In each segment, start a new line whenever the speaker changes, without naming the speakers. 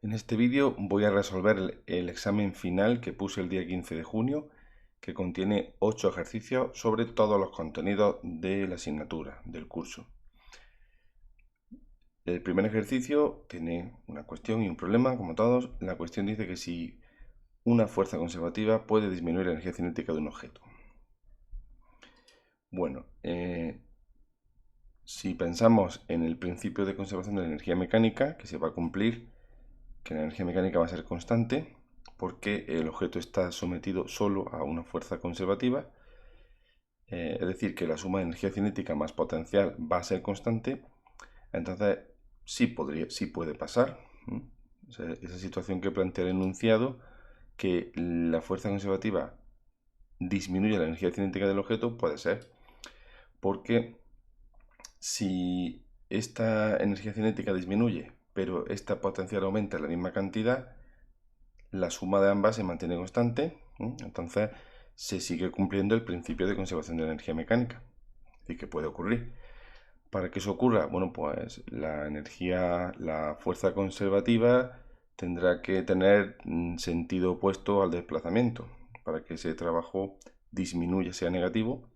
En este vídeo voy a resolver el examen final que puse el día 15 de junio, que contiene 8 ejercicios sobre todos los contenidos de la asignatura, del curso. El primer ejercicio tiene una cuestión y un problema, como todos. La cuestión dice que si una fuerza conservativa puede disminuir la energía cinética de un objeto. Bueno, si pensamos en el principio de conservación de la energía mecánica, que se va a cumplir, que la energía mecánica va a ser constante, porque el objeto está sometido solo a una fuerza conservativa, es decir, que la suma de energía cinética más potencial va a ser constante. Entonces sí puede pasar esa situación que plantea el enunciado, que la fuerza conservativa disminuye la energía cinética del objeto. Puede ser porque si esta energía cinética disminuye pero esta potencial aumenta en la misma cantidad, la suma de ambas se mantiene constante. Entonces se sigue cumpliendo el principio de conservación de la energía mecánica. ¿Y qué puede ocurrir? Para que eso ocurra, bueno, pues la fuerza conservativa tendrá que tener sentido opuesto al desplazamiento, para que ese trabajo disminuya, sea negativo,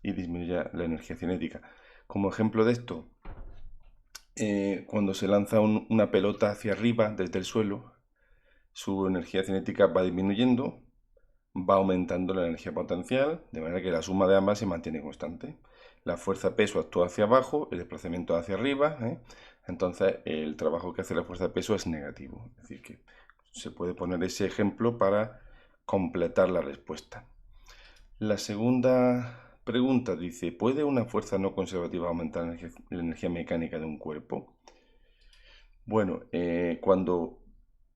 y disminuya la energía cinética. Como ejemplo de esto, cuando se lanza una pelota hacia arriba desde el suelo, su energía cinética va disminuyendo, va aumentando la energía potencial, de manera que la suma de ambas se mantiene constante. La fuerza peso actúa hacia abajo, el desplazamiento hacia arriba, entonces el trabajo que hace la fuerza peso es negativo. Es decir, que se puede poner ese ejemplo para completar la respuesta. La segunda pregunta dice, ¿puede una fuerza no conservativa aumentar la energía mecánica de un cuerpo? Bueno,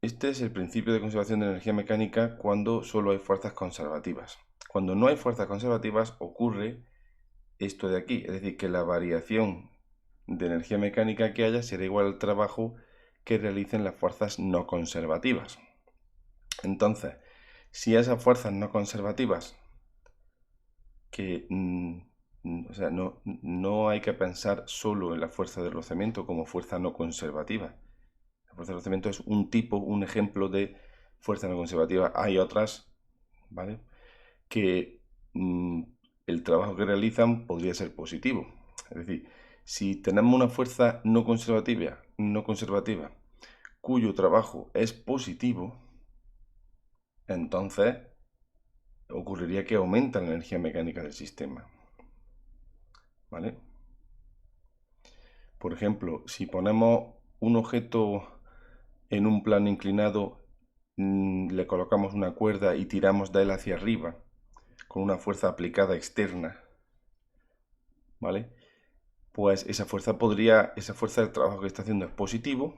este es el principio de conservación de energía mecánica cuando solo hay fuerzas conservativas. Cuando no hay fuerzas conservativas ocurre esto de aquí, es decir, que la variación de energía mecánica que haya será igual al trabajo que realicen las fuerzas no conservativas. Entonces, si esas fuerzas no conservativas, o sea, no hay que pensar solo en la fuerza de rozamiento como fuerza no conservativa. La fuerza de rozamiento es un ejemplo de fuerza no conservativa. Hay otras, ¿vale?, que el trabajo que realizan podría ser positivo. Es decir, si tenemos una fuerza no conservativa cuyo trabajo es positivo, entonces ocurriría que aumenta la energía mecánica del sistema. ¿Vale? Por ejemplo, si ponemos un objeto en un plano inclinado, le colocamos una cuerda y tiramos de él hacia arriba con una fuerza aplicada externa, ¿vale? Pues esa fuerza del trabajo que está haciendo es positivo,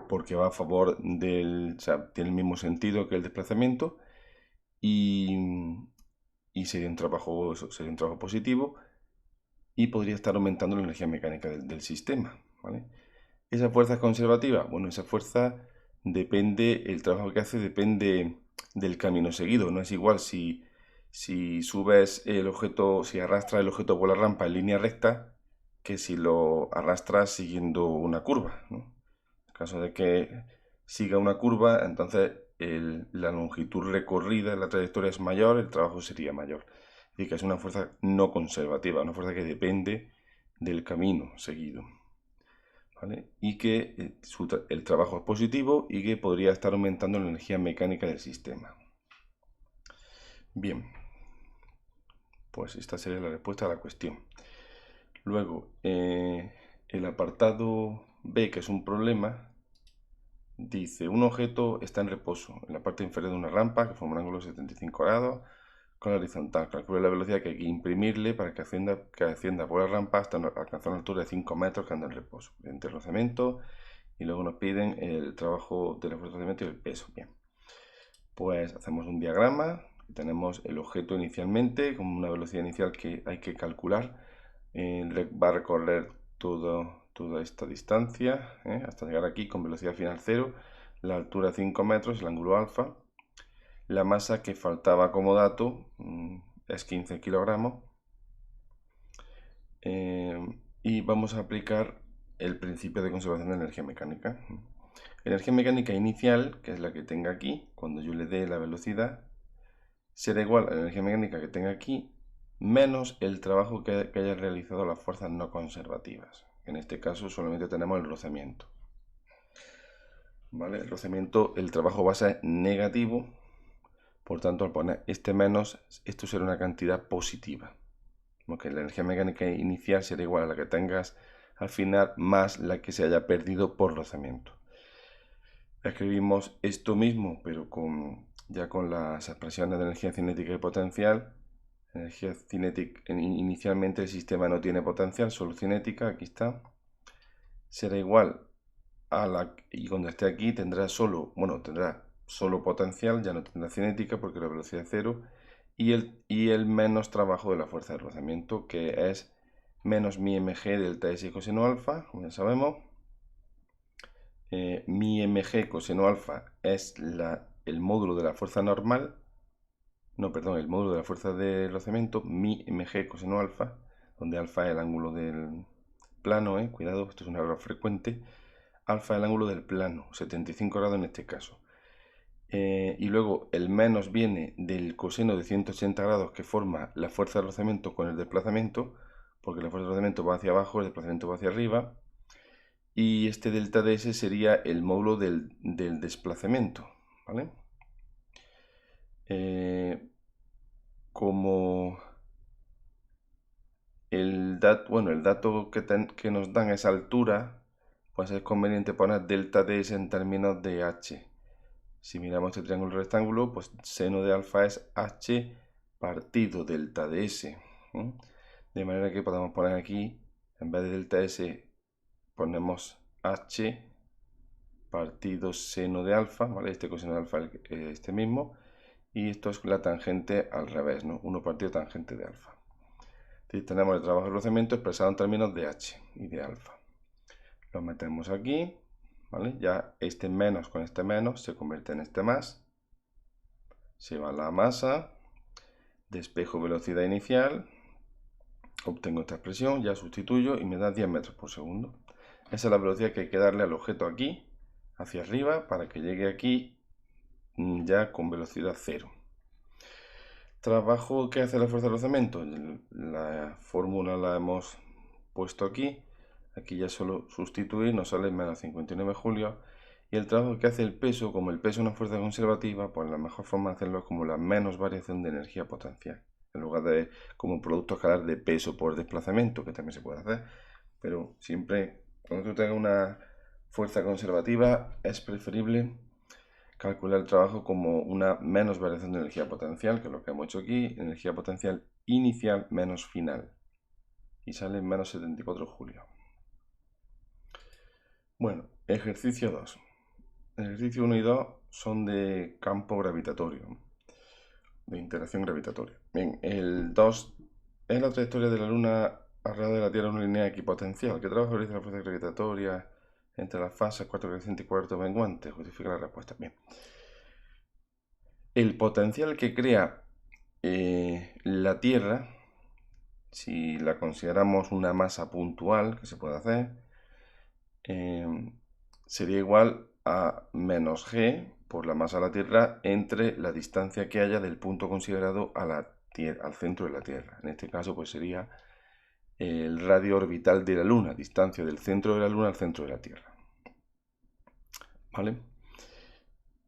porque va a favor o sea, tiene el mismo sentido que el desplazamiento, y sería un trabajo positivo, y podría estar aumentando la energía mecánica del sistema, ¿vale? ¿Esa fuerza es conservativa? Bueno, esa fuerza el trabajo que hace depende del camino seguido. No es igual si subes el objeto, si arrastras el objeto por la rampa en línea recta, que si lo arrastras siguiendo una curva, ¿no? En caso de que siga una curva, entonces la longitud recorrida en la trayectoria es mayor, el trabajo sería mayor. Es decir, que es una fuerza no conservativa, una fuerza que depende del camino seguido, ¿vale? Y que el trabajo es positivo y que podría estar aumentando la energía mecánica del sistema. Bien, pues esta sería la respuesta a la cuestión. Luego, el apartado B, que es un problema, dice, un objeto está en reposo en la parte inferior de una rampa que forma un ángulo de 75 grados con la horizontal. Calcula la velocidad que hay que imprimirle para que ascienda por la rampa hasta alcanzar una altura de 5 metros que anda en reposo, mediante el rozamiento, y luego nos piden el trabajo de la fuerza de rozamiento y el peso. Bien, pues hacemos un diagrama. Tenemos el objeto inicialmente con una velocidad inicial que hay que calcular. Va a recorrer toda esta distancia hasta llegar aquí con velocidad final 0, la altura 5 metros, el ángulo alfa. La masa que faltaba como dato es 15 kilogramos. Y vamos a aplicar el principio de conservación de energía mecánica. Energía mecánica inicial, que es la que tenga aquí, cuando yo le dé la velocidad, será igual a la energía mecánica que tenga aquí, menos el trabajo que haya realizado las fuerzas no conservativas. En este caso solamente tenemos el rozamiento. ¿Vale? El rozamiento, el trabajo va a ser negativo, por tanto al poner este menos, esto será una cantidad positiva. Porque la energía mecánica inicial será igual a la que tengas al final más la que se haya perdido por rozamiento. Escribimos esto mismo, pero ya con las expresiones de energía cinética y potencial. Energía cinética, inicialmente el sistema no tiene potencial, solo cinética, aquí está. Será igual a la, y cuando esté aquí tendrá solo potencial, ya no tendrá cinética porque la velocidad es cero, y el menos trabajo de la fuerza de rozamiento, que es menos mi mg delta s coseno alfa, como ya sabemos. Mi mg coseno alfa es el módulo de la fuerza normal, no, perdón, el módulo de la fuerza de rozamiento, mi mg coseno alfa, donde alfa es el ángulo del plano, cuidado, esto es un error frecuente, alfa es el ángulo del plano, 75 grados en este caso. Y luego el menos viene del coseno de 180 grados que forma la fuerza de rozamiento con el desplazamiento, porque la fuerza de rozamiento va hacia abajo, el desplazamiento va hacia arriba, y este delta ds sería el módulo del desplazamiento, ¿vale? Como el dato que nos dan esa altura, pues es conveniente poner delta ds en términos de h. Si miramos este triángulo rectángulo, pues seno de alfa es h partido delta ds. De manera que podemos poner aquí, en vez de delta s, ponemos h partido seno de alfa, ¿vale? Este coseno de alfa es este mismo, y esto es la tangente al revés, ¿no? 1 partido tangente de alfa. Entonces tenemos el trabajo de rozamiento expresado en términos de h y de alfa. Lo metemos aquí, ¿vale? Ya este menos con este menos se convierte en este más. Se va la masa, despejo velocidad inicial, obtengo esta expresión, ya sustituyo y me da 10 metros por segundo. Esa es la velocidad que hay que darle al objeto aquí, hacia arriba, para que llegue aquí ya con velocidad cero. Trabajo que hace la fuerza de rozamiento. La fórmula la hemos puesto aquí. Aquí ya solo sustituir, nos sale menos 59 julios. Y el trabajo que hace el peso, como el peso es una fuerza conservativa, pues la mejor forma de hacerlo es como la menos variación de energía potencial, en lugar de como un producto escalar de peso por desplazamiento, que también se puede hacer. Pero siempre, cuando tú tengas una fuerza conservativa, es preferible calcular el trabajo como una menos variación de energía potencial, que es lo que hemos hecho aquí, energía potencial inicial menos final. Y sale menos 74 julios. Bueno, ejercicio 2. Ejercicio 1 y 2 son de campo gravitatorio, de interacción gravitatoria. Bien, el 2 es la trayectoria de la Luna alrededor de la Tierra en una línea equipotencial. ¿Qué trabajo realiza la fuerza gravitatoria entre las fases cuarto creciente y cuarto menguante? Justifica la respuesta. Bien. El potencial que crea la Tierra, si la consideramos una masa puntual que se puede hacer, sería igual a menos g por la masa de la Tierra entre la distancia que haya del punto considerado al centro de la Tierra. En este caso pues sería el radio orbital de la Luna, distancia del centro de la Luna al centro de la Tierra. ¿Vale?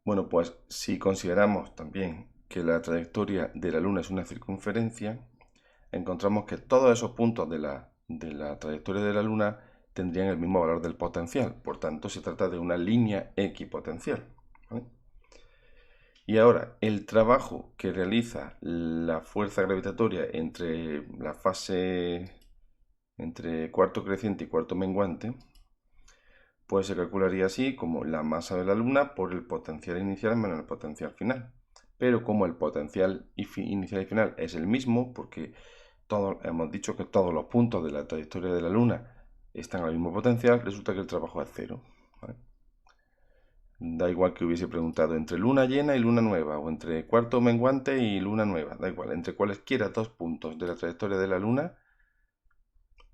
Bueno, pues si consideramos también que la trayectoria de la Luna es una circunferencia, encontramos que todos esos puntos de la trayectoria de la Luna tendrían el mismo valor del potencial. Por tanto, se trata de una línea equipotencial. ¿Vale? Y ahora, el trabajo que realiza la fuerza gravitatoria entre la fase entre cuarto creciente y cuarto menguante, pues se calcularía así como la masa de la Luna por el potencial inicial menos el potencial final. Pero como el potencial inicial y final es el mismo, porque hemos dicho que todos los puntos de la trayectoria de la Luna están al mismo potencial, resulta que el trabajo es cero. ¿Vale? Da igual que hubiese preguntado entre luna llena y luna nueva, o entre cuarto menguante y luna nueva, da igual, entre cualesquiera dos puntos de la trayectoria de la Luna,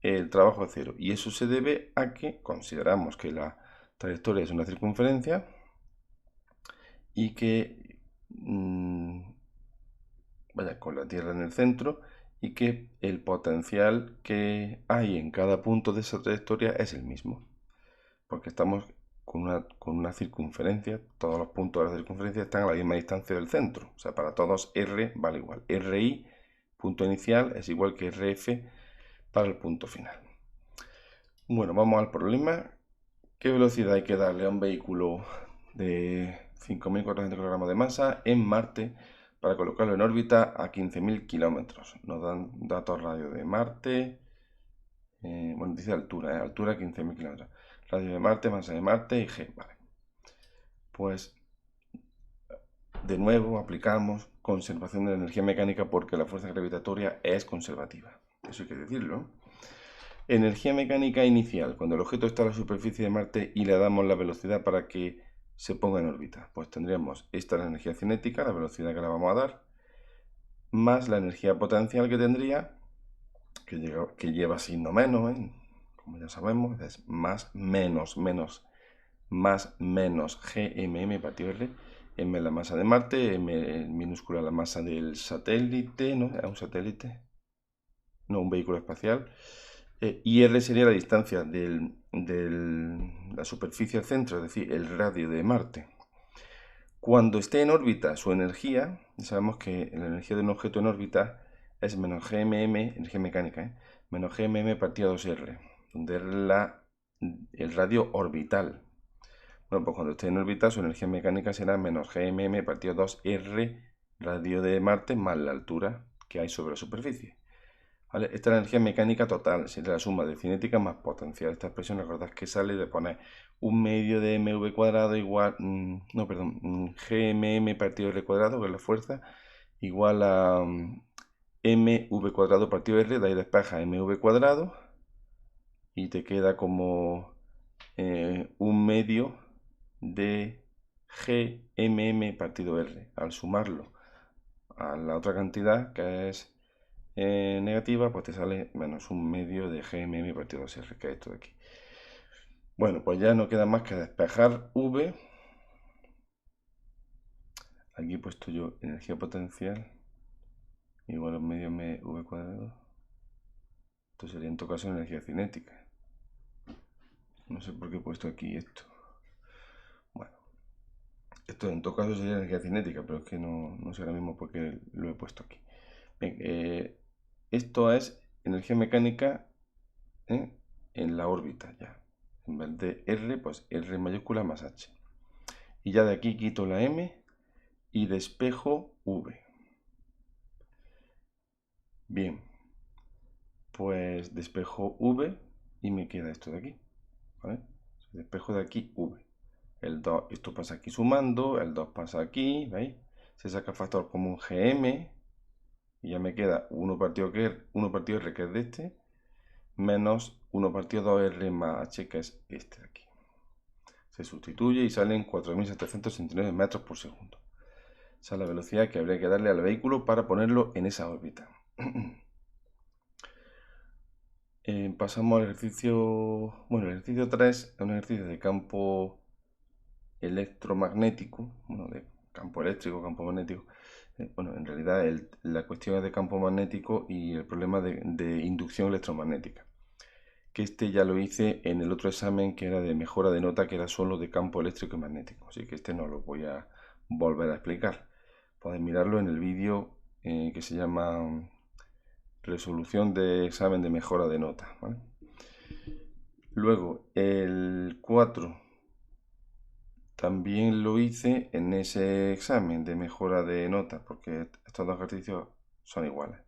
el trabajo es cero. Y eso se debe a que consideramos que la trayectoria es una circunferencia y que vaya con la Tierra en el centro y que el potencial que hay en cada punto de esa trayectoria es el mismo, porque estamos con una circunferencia, todos los puntos de la circunferencia están a la misma distancia del centro, o sea, para todos R vale igual. RI, punto inicial, es igual que RF para el punto final. Bueno, vamos al problema. ¿Qué velocidad hay que darle a un vehículo de 5.400 kilogramos de masa en Marte para colocarlo en órbita a 15.000 kilómetros? Nos dan datos radio de Marte. Bueno, dice altura, altura 15.000 kilómetros. Radio de Marte, masa de Marte y G. Vale. Pues de nuevo aplicamos conservación de la energía mecánica porque la fuerza gravitatoria es conservativa. Eso hay que decirlo. Energía mecánica inicial, cuando el objeto está a la superficie de Marte y le damos la velocidad para que se ponga en órbita. Pues tendríamos esta la energía cinética, la velocidad que le vamos a dar, más la energía potencial que tendría, que lleva signo menos, como ya sabemos, es más menos GMM partido R, M la masa de Marte, M minúscula la masa del satélite, ¿no? ¿Es un satélite? No, un vehículo espacial. Y R sería la distancia de la superficie al centro, es decir, el radio de Marte. Cuando esté en órbita, su energía, sabemos que la energía de un objeto en órbita es menos GMM, energía mecánica, menos GMM partido 2R, donde es el radio orbital. Bueno, pues cuando esté en órbita, su energía mecánica será menos GMM partido 2R, radio de Marte, más la altura que hay sobre la superficie. ¿Vale? Esta es la energía mecánica total, sería la suma de cinética más potencial. Esta expresión, recordad que sale de poner un medio de mv cuadrado igual, gmm partido r cuadrado, que es la fuerza, igual a mv cuadrado partido r, de ahí despeja mv cuadrado, y te queda como un medio de gmm partido r. Al sumarlo a la otra cantidad, que es negativa, pues te sale menos un medio de GMM partido 2R, que es esto de aquí. Bueno, pues ya no queda más que despejar V. Aquí he puesto yo energía potencial igual a medio V cuadrado. Esto sería en todo caso energía cinética. No sé por qué he puesto aquí esto. Bueno, esto en todo caso sería energía cinética, pero es que no sé ahora mismo por qué lo he puesto aquí. Bien, esto es energía mecánica en la órbita ya. En vez de R, pues R mayúscula más H. Y ya de aquí quito la M y despejo V. Bien, pues despejo V y me queda esto de aquí. ¿Vale? Despejo de aquí V. El 2, esto pasa aquí sumando, el 2 pasa aquí, ¿veis? Se saca factor común GM y ya me queda 1 partido R, que es de este, menos 1 partido 2R más H, que es este de aquí. Se sustituye y salen 4.769 metros por segundo. Esa es la velocidad que habría que darle al vehículo para ponerlo en esa órbita. Pasamos al ejercicio. Bueno, el ejercicio 3 es un ejercicio de campo electromagnético, bueno, de campo eléctrico, campo magnético. Bueno, en realidad la cuestión es de campo magnético y el problema de inducción electromagnética. Que este ya lo hice en el otro examen que era de mejora de nota, que era solo de campo eléctrico y magnético. Así que este no lo voy a volver a explicar. Podéis mirarlo en el vídeo que se llama resolución de examen de mejora de nota. ¿Vale? Luego, el 4 también lo hice en ese examen de mejora de nota, porque estos dos ejercicios son iguales.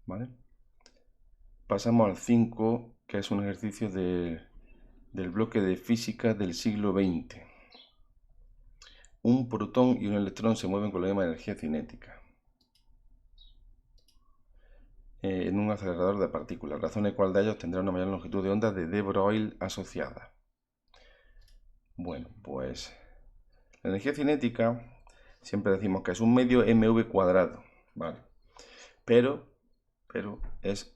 ¿Vale? Pasamos al 5, que es un ejercicio del bloque de física del siglo XX. Un protón y un electrón se mueven con la misma energía cinética en un acelerador de partículas. Razone cuál de ellos tendrá una mayor longitud de onda de de Broglie asociada. Bueno, pues la energía cinética siempre decimos que es un medio mv cuadrado, ¿vale? Pero es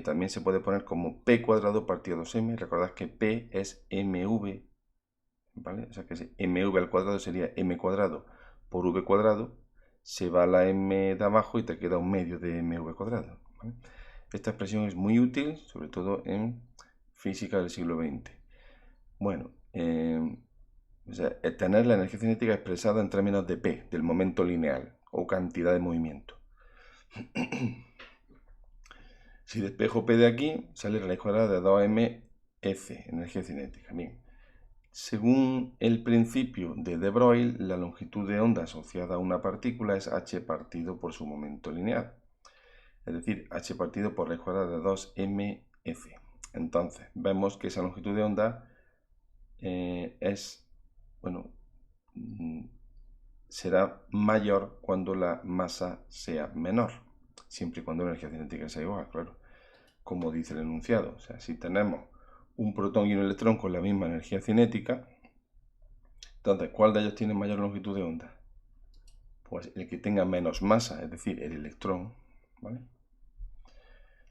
también se puede poner como p cuadrado partido 2m. Recordad que p es mv ¿vale? O sea que mv al cuadrado sería m cuadrado por v cuadrado, se va la m de abajo y te queda un medio de mv cuadrado, ¿vale? Esta expresión es muy útil, sobre todo en física del siglo XX. Bueno, o sea, tener la energía cinética expresada en términos de P, del momento lineal, o cantidad de movimiento. Si despejo P de aquí, sale la raíz cuadrada de 2mF, energía cinética. Bien. Según el principio de de Broglie, la longitud de onda asociada a una partícula es h partido por su momento lineal. Es decir, h partido por raíz cuadrada de 2mf. Entonces, vemos que esa longitud de onda será mayor cuando la masa sea menor, siempre y cuando la energía cinética sea igual, claro, como dice el enunciado. O sea, si tenemos un protón y un electrón con la misma energía cinética, entonces, ¿cuál de ellos tiene mayor longitud de onda? Pues el que tenga menos masa, es decir, el electrón, ¿vale?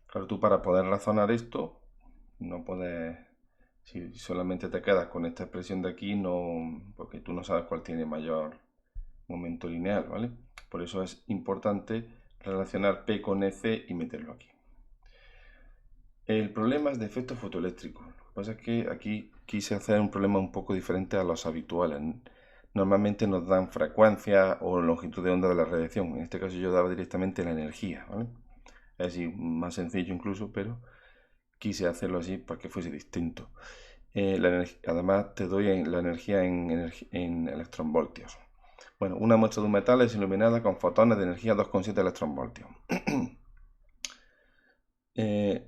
Claro, tú para poder razonar esto, no puedes, si solamente te quedas con esta expresión de aquí, no, porque tú no sabes cuál tiene mayor momento lineal, ¿vale? Por eso es importante relacionar P con EC y meterlo aquí. El problema es de efecto fotoeléctrico. Lo que pasa es que aquí quise hacer un problema un poco diferente a los habituales. Normalmente nos dan frecuencia o longitud de onda de la radiación. En este caso yo daba directamente la energía, ¿vale? Es así, más sencillo incluso, pero quise hacerlo así para que fuese distinto. Además te doy la energía en electronvoltios. Bueno, una muestra de un metal es iluminada con fotones de energía 2,7 electronvoltios.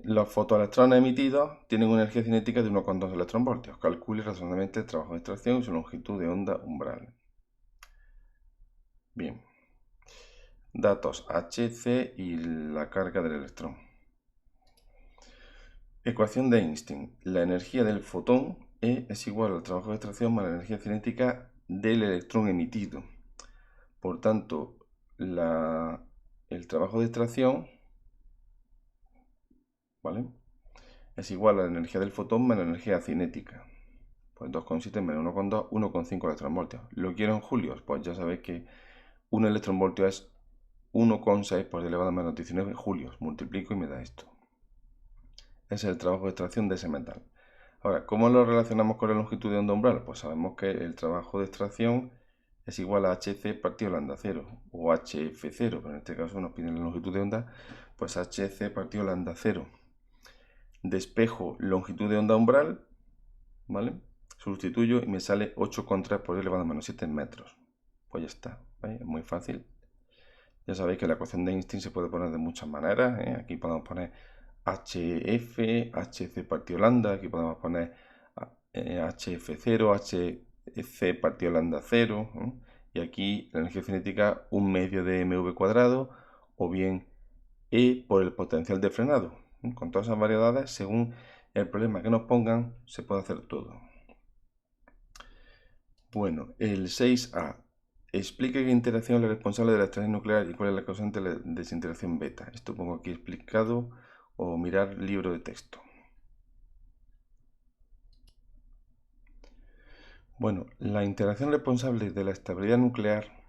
Los fotoelectrones emitidos tienen una energía cinética de 1,2 electronvoltios. Calcule razonablemente el trabajo de extracción y su longitud de onda umbral. Bien. Datos Hc y la carga del electrón. Ecuación de Einstein. La energía del fotón E es igual al trabajo de extracción más la energía cinética del electrón emitido. Por tanto, el trabajo de extracción, ¿vale?, es igual a la energía del fotón más la energía cinética. Pues 2,7 menos 1,2, 1,5 electronvoltios. ¿Lo quiero en julios? Pues ya sabéis que un electronvoltio es 1,6 por 10 elevado a menos 19 julios. Multiplico y me da esto. Ese es el trabajo de extracción de ese metal. Ahora, ¿cómo lo relacionamos con la longitud de onda umbral? Pues sabemos que el trabajo de extracción es igual a hc partido lambda 0 o hf0, pero en este caso nos piden la longitud de onda, pues hc partido lambda 0. Despejo longitud de onda umbral, ¿vale? Sustituyo y me sale 8,3 por 10 elevado a menos 7 metros. Pues ya está, ¿vale? Es muy fácil. Ya sabéis que la ecuación de Einstein se puede poner de muchas maneras, ¿eh? Aquí podemos poner HF, HC partido lambda, aquí podemos poner HF0, HC partido lambda 0, ¿eh? Y aquí la energía cinética 1 medio de mv cuadrado, o bien E por el potencial de frenado. Con todas esas variedades, según el problema que nos pongan, se puede hacer todo. Bueno, el 6a. Explique qué interacción es la responsable de la extracción nuclear y cuál es la causante de la desintegración beta. Esto pongo aquí explicado o mirar libro de texto. Bueno, la interacción responsable de la estabilidad nuclear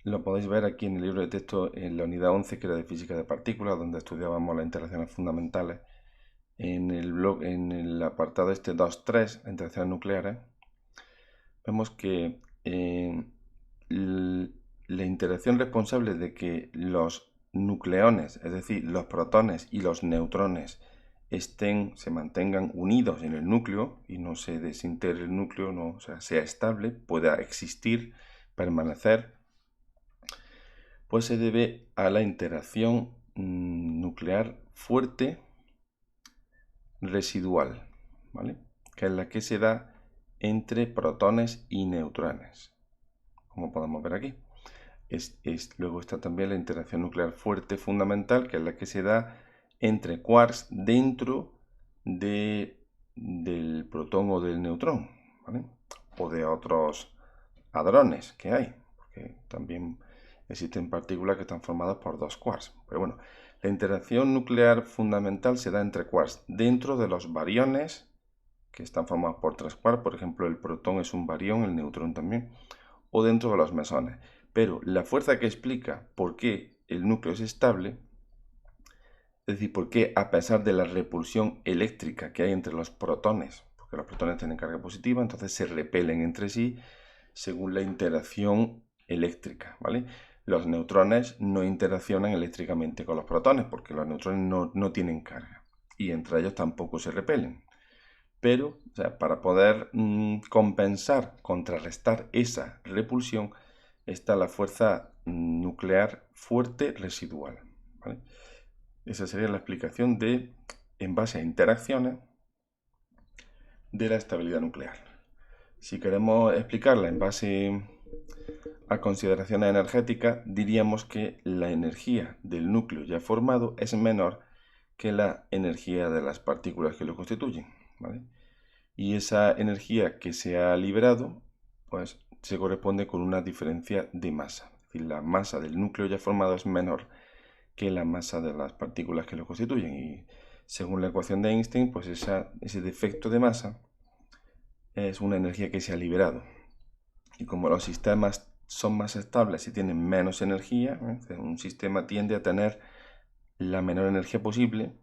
lo podéis ver aquí en el libro de texto en la unidad 11, que era de física de partículas, donde estudiábamos las interacciones fundamentales. En el apartado este 2.3, interacciones nucleares, vemos que la interacción responsable de que los nucleones, es decir, los protones y los neutrones, se mantengan unidos en el núcleo y no se desintegre el núcleo, no, o sea, sea estable, pueda existir, permanecer, pues se debe a la interacción nuclear fuerte residual, ¿vale?, que es la que se da entre protones y neutrones, como podemos ver aquí. Luego está también la interacción nuclear fuerte fundamental, que es la que se da entre quarks dentro del protón o del neutrón, ¿vale?, o de otros hadrones que hay, porque también existen partículas que están formadas por dos quarks. Pero bueno, la interacción nuclear fundamental se da entre quarks dentro de los bariones que están formados por 3 quarks, por ejemplo el protón es un barión, el neutrón también, o dentro de los mesones. Pero la fuerza que explica por qué el núcleo es estable, es decir, por qué a pesar de la repulsión eléctrica que hay entre los protones, porque los protones tienen carga positiva, entonces se repelen entre sí según la interacción eléctrica, ¿vale? Los neutrones no interaccionan eléctricamente con los protones porque los neutrones no tienen carga y entre ellos tampoco se repelen. Pero, o sea, para poder compensar, contrarrestar esa repulsión, está la fuerza nuclear fuerte residual, ¿vale? Esa sería la explicación en base a interacciones, de la estabilidad nuclear. Si queremos explicarla en base a consideraciones energéticas, diríamos que la energía del núcleo ya formado es menor que la energía de las partículas que lo constituyen, ¿vale? Y esa energía que se ha liberado, pues se corresponde con una diferencia de masa. Es decir, la masa del núcleo ya formado es menor que la masa de las partículas que lo constituyen. Y según la ecuación de Einstein, pues ese defecto de masa es una energía que se ha liberado. Y como los sistemas son más estables y tienen menos energía, un sistema tiende a tener la menor energía posible.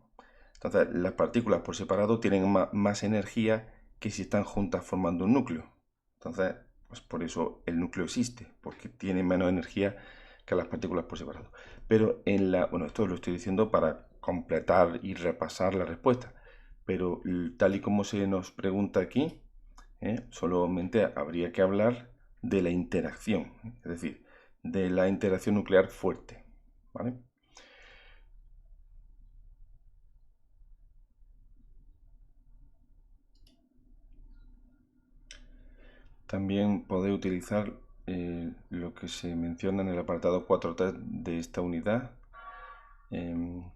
Entonces, las partículas por separado tienen más energía que si están juntas formando un núcleo. Entonces, pues por eso el núcleo existe, porque tiene menos energía que las partículas por separado. Pero bueno, esto lo estoy diciendo para completar y repasar la respuesta. Pero tal y como se nos pregunta aquí, solamente habría que hablar de la interacción, es decir, de la interacción nuclear fuerte, ¿vale? También podéis utilizar lo que se menciona en el apartado 4.3 de esta unidad en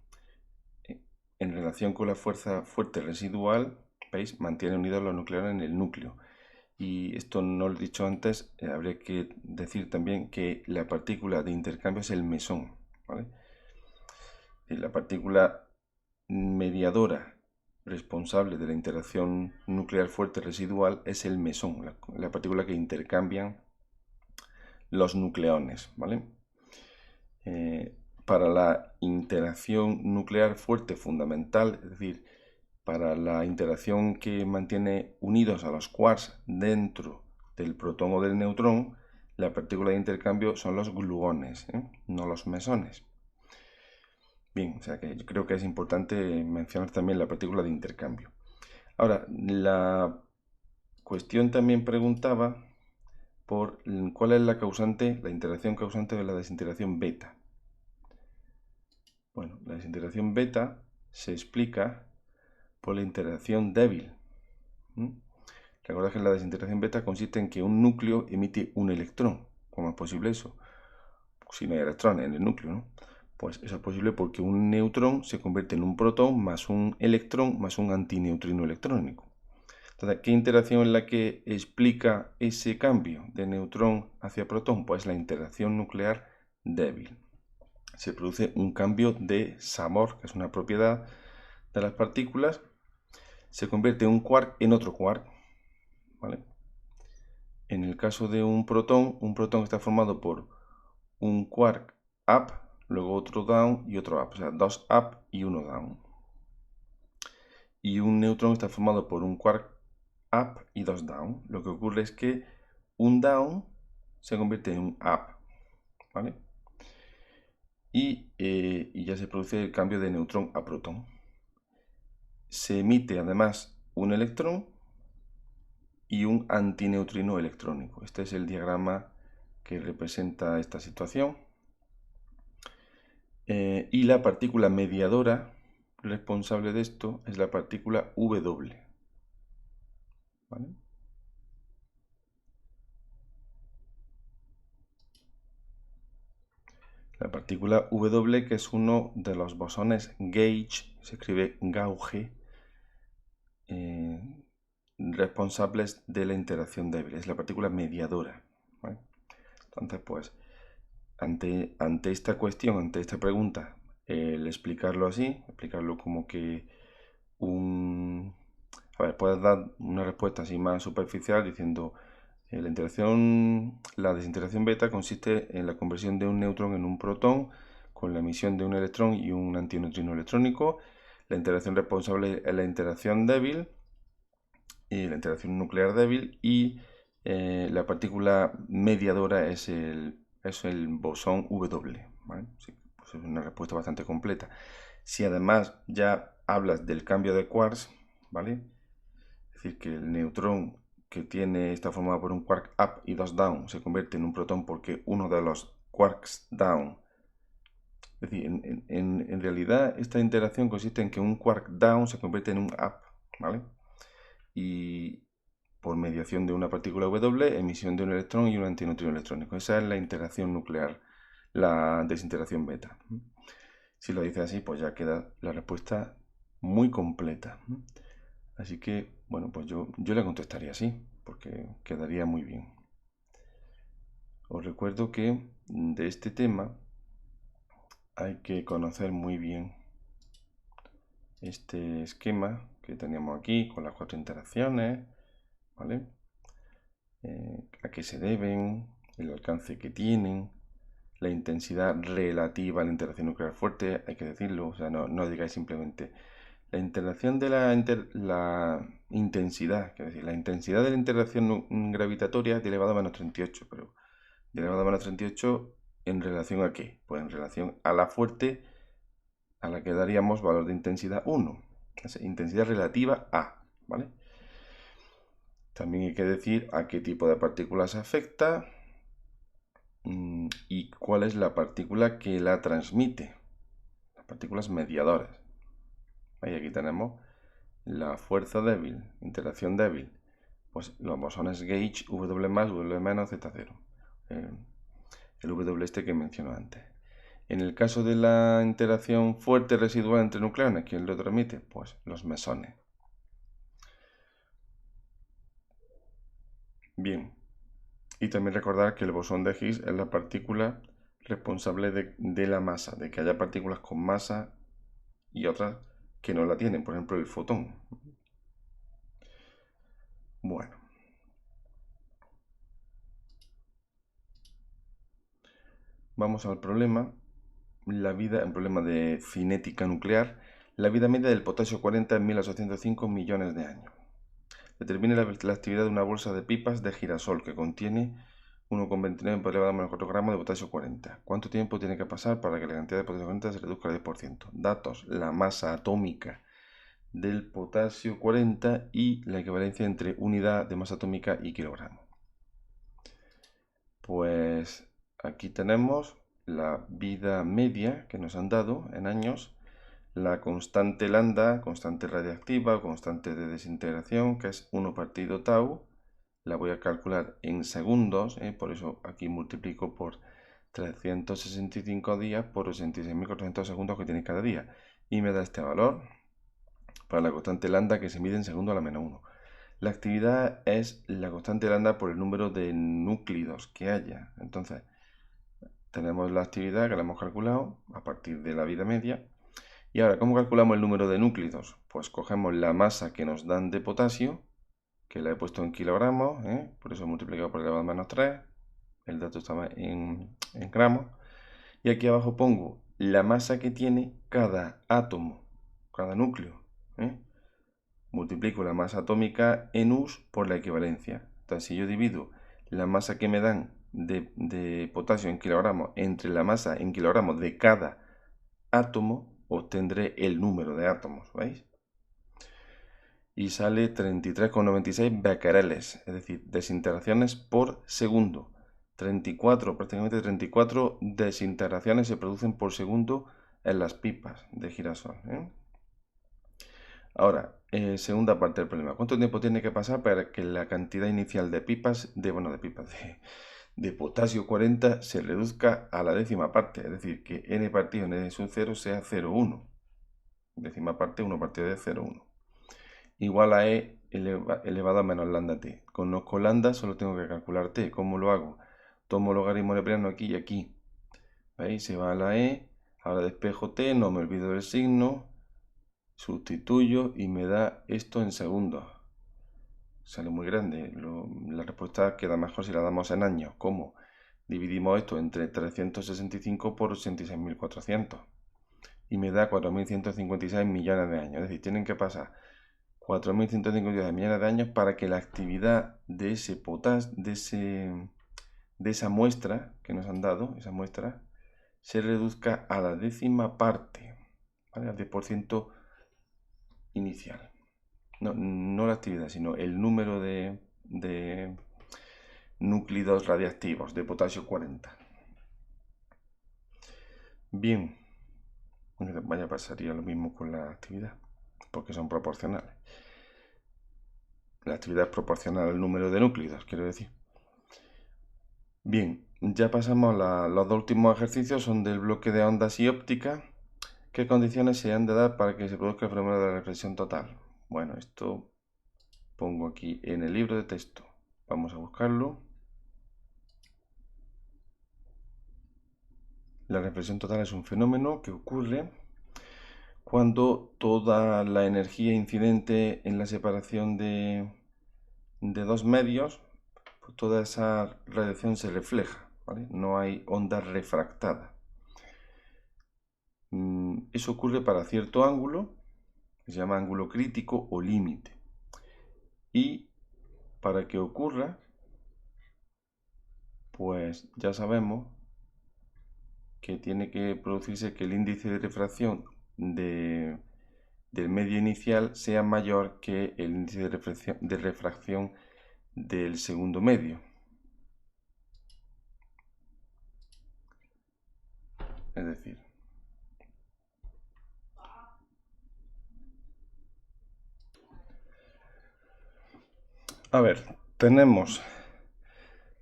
relación con la fuerza fuerte residual. ¿Veis? Mantiene unidos los nucleones en el núcleo. Y esto no lo he dicho antes, habría que decir también que la partícula de intercambio es el mesón, ¿vale? La partícula mediadora responsable de la interacción nuclear fuerte residual es el mesón, la partícula que intercambian los nucleones, ¿vale? Para la interacción nuclear fuerte fundamental, es decir, para la interacción que mantiene unidos a los quarks dentro del protón o del neutrón, la partícula de intercambio son los gluones, no los mesones. Bien, o sea que yo creo que es importante mencionar también la partícula de intercambio. Ahora, la cuestión también preguntaba por cuál es la interacción causante de la desintegración beta. Bueno, la desintegración beta se explica por la interacción débil. Recordad que la desintegración beta consiste en que un núcleo emite un electrón. ¿Cómo es posible eso? Si no hay electrones en el núcleo, ¿no? Pues eso es posible porque un neutrón se convierte en un protón más un electrón más un antineutrino electrónico. Entonces, ¿qué interacción es la que explica ese cambio de neutrón hacia protón? Pues la interacción nuclear débil. Se produce un cambio de sabor, que es una propiedad de las partículas. Se convierte un quark en otro quark, ¿vale? En el caso de un protón está formado por un quark up, luego otro down y otro up, o sea, dos up y uno down. Y un neutrón está formado por un quark up y dos down. Lo que ocurre es que un down se convierte en un up, ¿vale? Y ya se produce el cambio de neutrón a protón. Se emite además un electrón y un antineutrino electrónico. Este es el diagrama que representa esta situación. Y la partícula mediadora responsable de esto es la partícula W. ¿Vale? La partícula W, que es uno de los bosones gauge, se escribe gauge, responsables de la interacción débil. Es la partícula mediadora, ¿vale? Entonces, pues, ante esta cuestión, ante esta pregunta, el explicarlo así, explicarlo como que A ver, puedes dar una respuesta así más superficial diciendo la desintegración beta consiste en la conversión de un neutrón en un protón con la emisión de un electrón y un antineutrino electrónico. La interacción responsable es la interacción débil y la interacción nuclear débil, y la partícula mediadora es el bosón W, ¿vale? Sí, pues es una respuesta bastante completa. Si además ya hablas del cambio de quarks, ¿vale? Es decir, que el neutrón que está formado por un quark up y dos down se convierte en un protón porque uno de los quarks down. Es decir, en realidad esta interacción consiste en que un quark down se convierte en un up, ¿vale? Y por mediación de una partícula W, emisión de un electrón y un antineutrino electrónico. Esa es la interacción nuclear, la desintegración beta. Si lo dice así, pues ya queda la respuesta muy completa. Así que, bueno, pues yo le contestaría así, porque quedaría muy bien. Os recuerdo que de este tema hay que conocer muy bien este esquema que tenemos aquí con las 4 interacciones, ¿vale? A qué se deben, el alcance que tienen, la intensidad relativa a la interacción nuclear fuerte, hay que decirlo, o sea, no digáis simplemente la interacción de la intensidad, quiero decir, la intensidad de la interacción gravitatoria es de elevado a menos 38, pero de elevado a menos 38 ¿en relación a qué? Pues en relación a la fuerte, a la que daríamos valor de intensidad 1, intensidad relativa a, ¿vale? También hay que decir a qué tipo de partículas afecta y cuál es la partícula que la transmite, las partículas mediadoras. Ahí aquí tenemos la fuerza débil, interacción débil, pues los bosones gauge, W+, W-, Z0. El W este que mencioné antes. En el caso de la interacción fuerte residual entre nucleones, ¿quién lo transmite? Pues los mesones. Bien, y también recordar que el bosón de Higgs es la partícula responsable de la masa, de que haya partículas con masa y otras que no la tienen, por ejemplo el fotón. Bueno, vamos al problema. El problema de cinética nuclear. La vida media del potasio 40 en 1805 millones de años. Determine la actividad de una bolsa de pipas de girasol que contiene 1,29 por elevado a menos 4 gramos de potasio 40. ¿Cuánto tiempo tiene que pasar para que la cantidad de potasio 40 se reduzca al 10%? Datos: la masa atómica del potasio 40 y la equivalencia entre unidad de masa atómica y kilogramo. Pues aquí tenemos la vida media que nos han dado en años, la constante lambda, constante radiactiva, constante de desintegración, que es 1 partido tau. La voy a calcular en segundos, por eso aquí multiplico por 365 días por 86.400 segundos que tiene cada día. Y me da este valor para la constante lambda que se mide en segundos a la menos 1. La actividad es la constante lambda por el número de núclidos que haya. Entonces, tenemos la actividad que la hemos calculado a partir de la vida media. Y ahora, ¿cómo calculamos el número de núclidos? Pues cogemos la masa que nos dan de potasio, que la he puesto en kilogramos, por eso he multiplicado por elevado a menos 3. El dato estaba en gramos. Y aquí abajo pongo la masa que tiene cada átomo, cada núcleo. Multiplico la masa atómica en U's por la equivalencia. Entonces, si yo divido la masa que me dan de potasio en kilogramos entre la masa en kilogramos de cada átomo, obtendré el número de átomos, ¿veis? Y sale 33,96 becquereles, es decir, desintegraciones por segundo. 34, prácticamente 34 desintegraciones se producen por segundo en las pipas de girasol. Ahora, segunda parte del problema. ¿Cuánto tiempo tiene que pasar para que la cantidad inicial de pipas, de potasio 40 se reduzca a la décima parte? Es decir, que n partido n de sub 0 sea 0,1. Décima parte, 1 partido de 0,1. Igual a e elevado a menos lambda t. Conozco lambda, solo tengo que calcular t. ¿Cómo lo hago? Tomo logaritmo neperiano aquí y aquí. ¿Veis? Se va a la e, ahora despejo t, no me olvido del signo. Sustituyo y me da esto en segundos. Sale muy grande. La respuesta queda mejor si la damos en años. ¿Cómo? Dividimos esto entre 365 por 86.400 y me da 4.156 millones de años. Es decir, tienen que pasar 4.156 millones de años para que la actividad de ese potasio, de esa muestra que nos han dado, esa muestra, se reduzca a la décima parte, ¿vale? Al 10% inicial. No la actividad, sino el número de núclidos radiactivos de potasio 40. Bien, vaya, pasaría lo mismo con la actividad, porque son proporcionales. La actividad es proporcional al número de núclidos, quiero decir. Bien, ya pasamos a los dos últimos ejercicios, son del bloque de ondas y óptica. ¿Qué condiciones se han de dar para que se produzca el fenómeno de la reflexión total? Bueno, esto pongo aquí en el libro de texto. Vamos a buscarlo. La reflexión total es un fenómeno que ocurre cuando toda la energía incidente en la separación de dos medios, pues toda esa radiación se refleja, ¿vale? No hay onda refractada. Eso ocurre para cierto ángulo, que se llama ángulo crítico o límite. Y para que ocurra, pues ya sabemos que tiene que producirse que el índice de refracción del medio inicial sea mayor que el índice de refracción del segundo medio. Es decir, a ver, tenemos,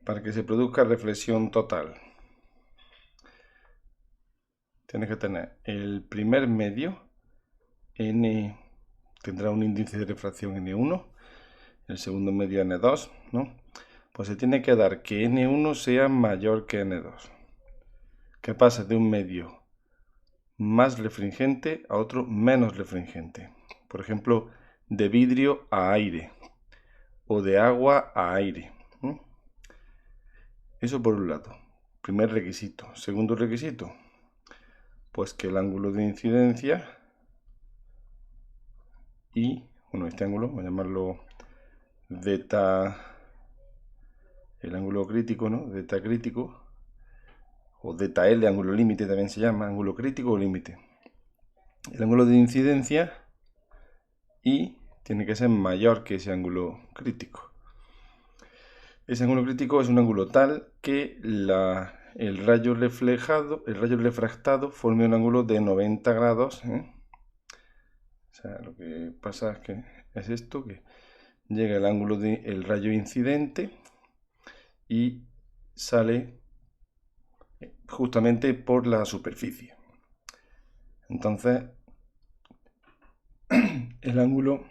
para que se produzca reflexión total, tienes que tener el primer medio, N, tendrá un índice de refracción N1, el segundo medio N2, ¿no? Pues se tiene que dar que N1 sea mayor que N2. Que pasa de un medio más refringente a otro menos refringente. Por ejemplo, de vidrio a aire o de agua a aire. Eso por un lado. Primer requisito. Segundo requisito, pues que el ángulo de incidencia y, bueno, este ángulo, voy a llamarlo zeta, el ángulo crítico, ¿no? Zeta crítico, o zeta L, ángulo límite también se llama, ángulo crítico o límite. El ángulo de incidencia y tiene que ser mayor que ese ángulo crítico. Ese ángulo crítico es un ángulo tal que el rayo refractado forme un ángulo de 90 grados. O sea, lo que pasa es que es esto, que llega el ángulo del rayo incidente y sale justamente por la superficie. Entonces, el ángulo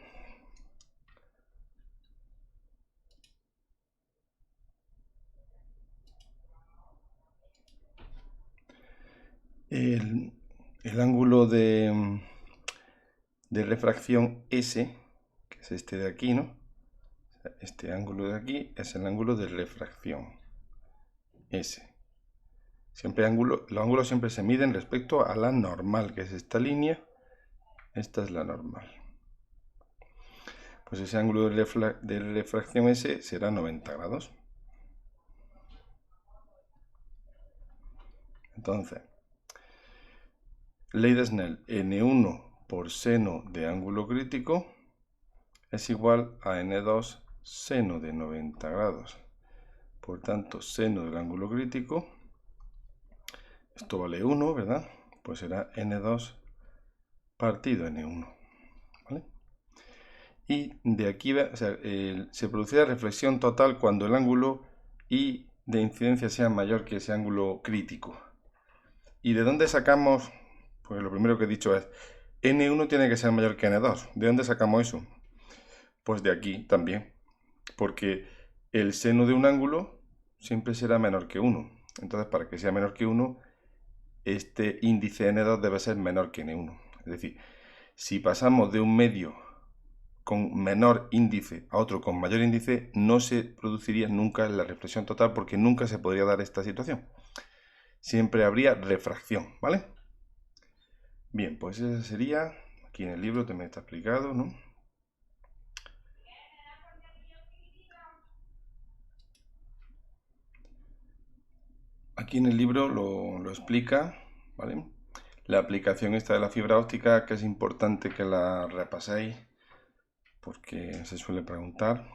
el ángulo de refracción S, que es este de aquí, ¿no? Este ángulo de aquí es el ángulo de refracción S. Los ángulos siempre se miden respecto a la normal, que es esta línea. Esta es la normal. Pues ese ángulo de refracción S será 90 grados. Entonces, ley de Snell, N1 por seno de ángulo crítico es igual a N2 seno de 90 grados. Por tanto, seno del ángulo crítico, esto vale 1, ¿verdad? Pues será N2 partido N1. ¿Vale? Y de aquí se producirá reflexión total cuando el ángulo I de incidencia sea mayor que ese ángulo crítico. ¿Y de dónde sacamos? Pues lo primero que he dicho es N1 tiene que ser mayor que N2. ¿De dónde sacamos eso? Pues de aquí también. Porque el seno de un ángulo siempre será menor que 1. Entonces, para que sea menor que 1, este índice N2 debe ser menor que N1. Es decir, Si pasamos de un medio con menor índice a otro con mayor índice, no se produciría nunca la reflexión total porque nunca se podría dar esta situación. Siempre habría refracción, ¿vale? Bien, pues esa sería, aquí en el libro también está explicado, ¿no? Aquí en el libro lo explica, ¿vale? La aplicación esta de la fibra óptica, que es importante que la repaséis porque se suele preguntar.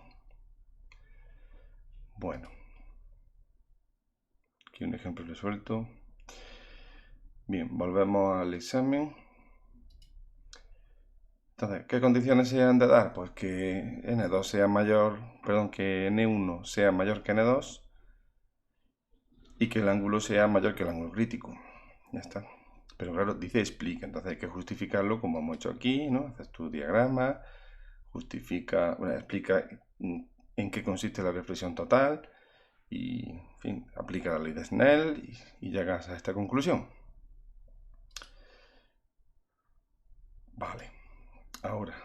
Bueno, aquí un ejemplo resuelto. Bien, volvemos al examen. Entonces, ¿qué condiciones se han de dar? Pues que N2 sea mayor, perdón, que N1 sea mayor que N2 y que el ángulo sea mayor que el ángulo crítico. Ya está. Pero claro, dice explica, entonces hay que justificarlo como hemos hecho aquí, ¿no? Haces tu diagrama, justifica, bueno, explica en qué consiste la reflexión total y, en fin, aplica la ley de Snell y llegas a esta conclusión. Vale, ahora,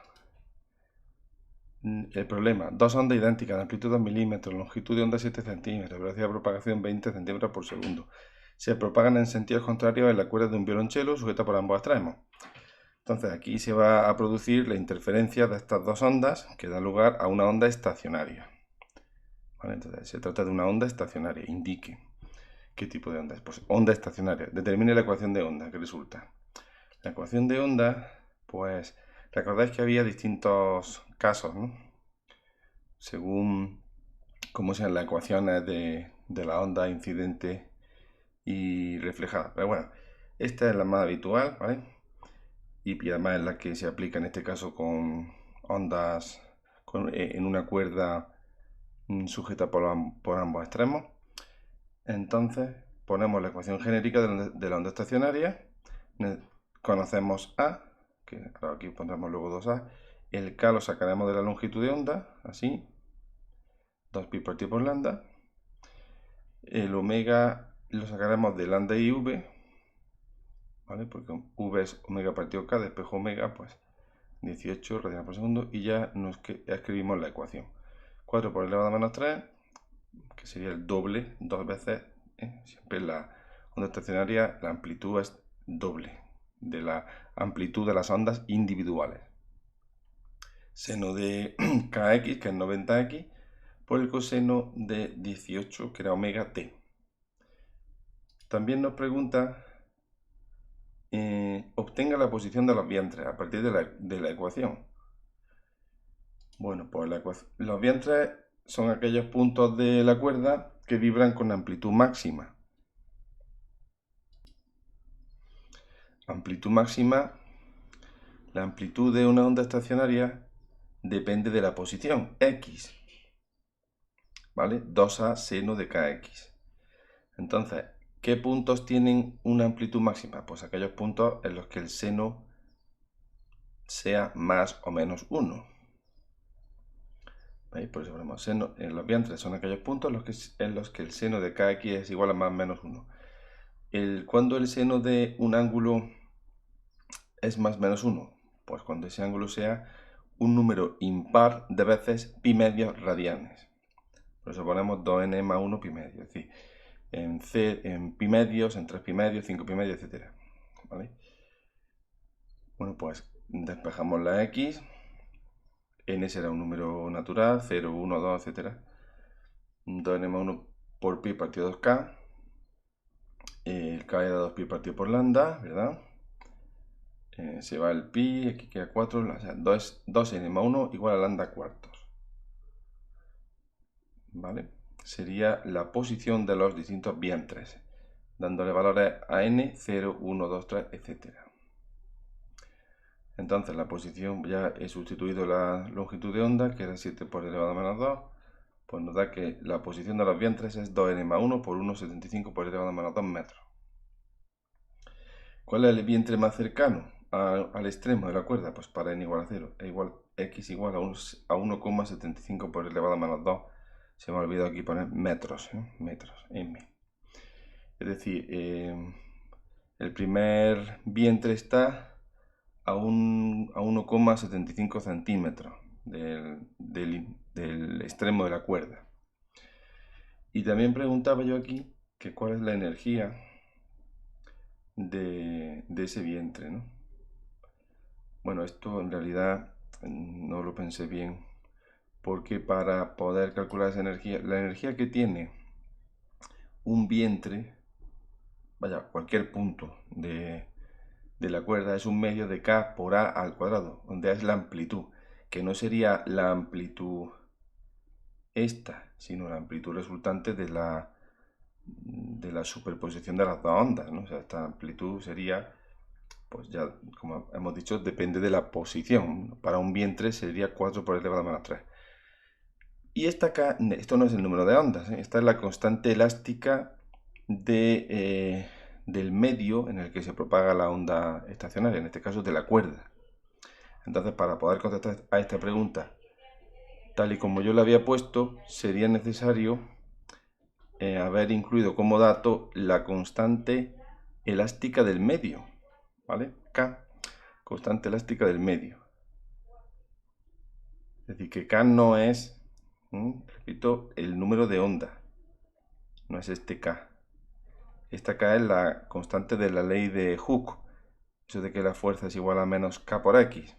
el problema, dos ondas idénticas de amplitud 2 milímetros, longitud de onda 7 centímetros, velocidad de propagación 20 centímetros por segundo. Se propagan en sentidos contrarios en la cuerda de un violonchelo sujeta por ambos extremos. Entonces aquí se va a producir la interferencia de estas dos ondas que da lugar a una onda estacionaria. ¿Vale? Entonces se trata de una onda estacionaria. Indique qué tipo de onda es. Pues onda estacionaria. Determine la ecuación de onda que resulta. La ecuación de onda, pues recordáis que había distintos casos, ¿no? Según cómo sean las ecuaciones de la onda incidente y reflejada. Pero bueno, esta es la más habitual, ¿vale? Y además es la que se aplica en este caso con ondas en una cuerda sujeta por ambos extremos. Entonces ponemos la ecuación genérica de la onda estacionaria, conocemos A, que aquí pondremos luego 2A, el K lo sacaremos de la longitud de onda, así, 2pi partido por lambda, el omega lo sacaremos de lambda y V, ¿vale? Porque V es omega partido K, despejo omega, pues 18 radianes por segundo, y ya escribimos la ecuación. 4 por elevado a menos 3, que sería el doble, dos veces, siempre en la onda estacionaria la amplitud es doble de la amplitud de las ondas individuales. Seno de kx, que es 90x, por el coseno de 18, que era omega t. También nos pregunta, obtenga la posición de los vientres a partir de la ecuación. Bueno, pues los vientres son aquellos puntos de la cuerda que vibran con amplitud máxima. Amplitud máxima, la amplitud de una onda estacionaria depende de la posición, x, ¿vale? 2a seno de kx. Entonces, ¿qué puntos tienen una amplitud máxima? Pues aquellos puntos en los que el seno sea más o menos 1. ¿Veis? Por eso ponemos seno, en los vientres son aquellos puntos en los que el seno de kx es igual a más o menos 1. ¿Cuándo el seno de un ángulo es más o menos 1? Pues cuando ese ángulo sea un número impar de veces pi medios radianes. Por eso ponemos 2n más 1 pi medio, es decir, en pi medios, en 3 pi medios, 5 pi medios, etc. ¿Vale? Bueno, pues despejamos la x. N será un número natural, 0, 1, 2, etc. 2n más 1 por pi partido 2k. El k era 2pi partido por lambda, ¿verdad? Se va el pi, aquí queda 4, o sea, 2n más 1 igual a lambda cuartos. ¿Vale? Sería la posición de los distintos vientres, dándole valores a n, 0, 1, 2, 3, etc. Entonces la posición, ya he sustituido la longitud de onda, que era 7 por elevado a menos 2, pues nos da que la posición de los vientres es 2n más 1 por 1,75 por elevado a menos 2 metros. ¿Cuál es el vientre más cercano al extremo de la cuerda? Pues para n igual a 0, x igual a 1,75 por elevado a menos 2. Se me ha olvidado aquí poner metros, metros, m. Es decir, el primer vientre está a 1,75 centímetros del extremo de la cuerda. Y también preguntaba yo aquí que cuál es la energía de ese vientre, ¿no? Bueno, esto en realidad no lo pensé bien, porque para poder calcular esa energía, la energía que tiene un vientre, vaya, cualquier punto de la cuerda es un medio de K por A al cuadrado, donde A es la amplitud, que no sería la amplitud esta, sino la amplitud resultante de la superposición de las dos ondas, ¿no? O sea, esta amplitud sería, pues ya, como hemos dicho, depende de la posición. Para un vientre sería 4 por 10 a la menos 3. Y esta K, esto no es el número de ondas, ¿eh? Esta es la constante elástica del medio en el que se propaga la onda estacionaria, en este caso de la cuerda. Entonces, para poder contestar a esta pregunta, tal y como yo la había puesto, sería necesario haber incluido como dato la constante elástica del medio, ¿vale? K, constante elástica del medio. Es decir, que K no es, repito, el número de onda, no es este K. Esta K es la constante de la ley de Hooke, eso de que la fuerza es igual a menos K por X.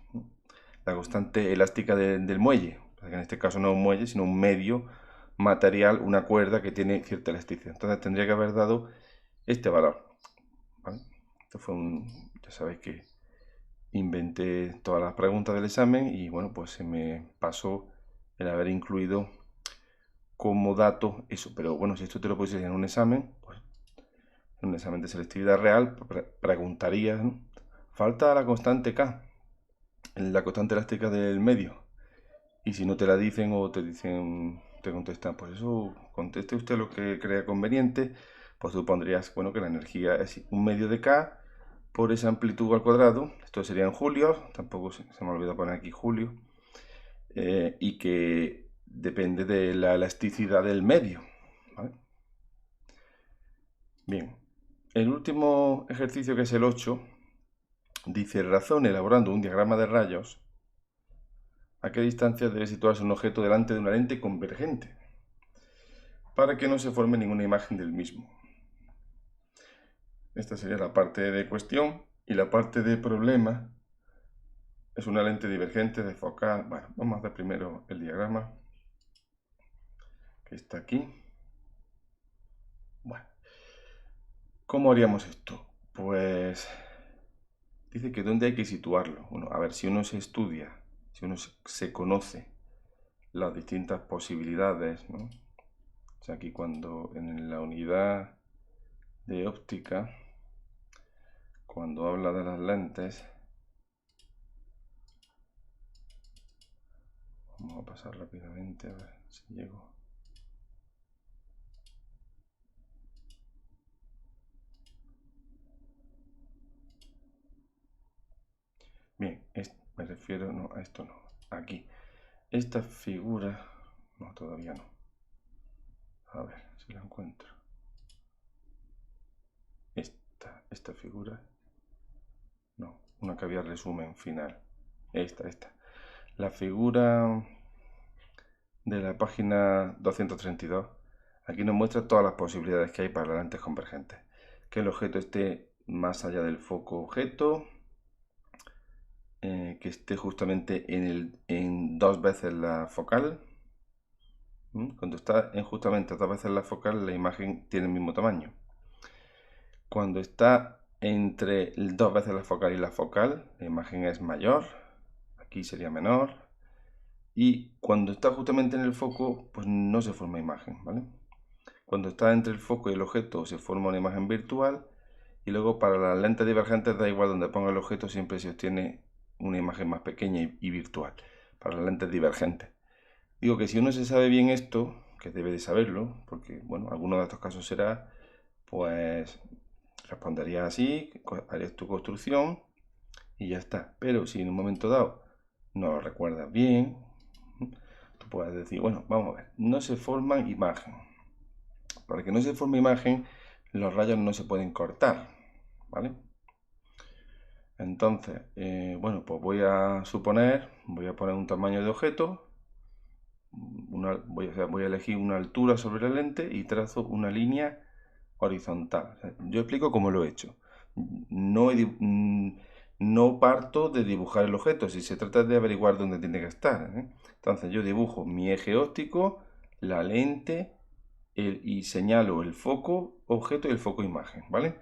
La constante elástica del muelle, en este caso no un muelle, sino un medio material, una cuerda que tiene cierta elasticidad. Entonces tendría que haber dado este valor, ¿vale? Esto fue ya sabéis que inventé todas las preguntas del examen y bueno, pues se me pasó el haber incluido como dato eso. Pero bueno, si esto te lo pusieras en un examen, pues en un examen de selectividad real, preguntarías, ¿no? Falta la constante K, la constante elástica del medio. Y si no te la dicen o te dicen, te contestan, pues eso, conteste usted lo que crea conveniente, pues tú pondrías, bueno, que la energía es un medio de K por esa amplitud al cuadrado. Esto sería en julio, tampoco se me olvidó poner aquí julio, y que depende de la elasticidad del medio, ¿vale? Bien, el último ejercicio, que es el 8, dice: razón elaborando un diagrama de rayos a qué distancia debe situarse un objeto delante de una lente convergente para que no se forme ninguna imagen del mismo. Esta sería la parte de cuestión, y la parte de problema es una lente divergente de focal. Bueno, vamos a hacer primero el diagrama, que está aquí. Bueno, ¿cómo haríamos esto? Pues dice que dónde hay que situarlo. Bueno, a ver, si uno se estudia, si uno se conoce las distintas posibilidades, ¿no? O sea, aquí cuando en la unidad de óptica, cuando habla de las lentes, vamos a pasar rápidamente a ver si llego. Bien, me refiero, no, a esto no, aquí. Esta figura, no, todavía no. A ver si la encuentro. Esta figura, no, una que había resumen final. Esta. La figura de la página 232, aquí nos muestra todas las posibilidades que hay para las lentes convergentes. Que el objeto esté más allá del foco objeto, que esté justamente en 2 veces la focal. Cuando está justamente 2 veces la focal, la imagen tiene el mismo tamaño. Cuando está entre 2 veces la focal y la focal, la imagen es mayor, aquí sería menor. Y cuando está justamente en el foco, pues no se forma imagen, ¿vale? Cuando está entre el foco y el objeto se forma una imagen virtual, y luego para las lentes divergentes da igual donde ponga el objeto, siempre se obtiene una imagen más pequeña y virtual, para las lentes divergentes. Digo que si uno se sabe bien esto, que debe de saberlo, porque bueno, alguno de estos casos será, pues responderías así, harías tu construcción y ya está. Pero si en un momento dado no lo recuerdas bien, tú puedes decir, bueno, vamos a ver, no se forman imagen. Para que no se forme imagen, los rayos no se pueden cortar, ¿vale? Entonces, bueno, pues voy a poner un tamaño de objeto, voy a elegir una altura sobre la lente y trazo una línea horizontal. O sea, yo explico cómo lo he hecho. No parto de dibujar el objeto, si se trata de averiguar dónde tiene que estar, ¿eh? Entonces yo dibujo mi eje óptico, la lente y señalo el foco objeto y el foco imagen, ¿vale?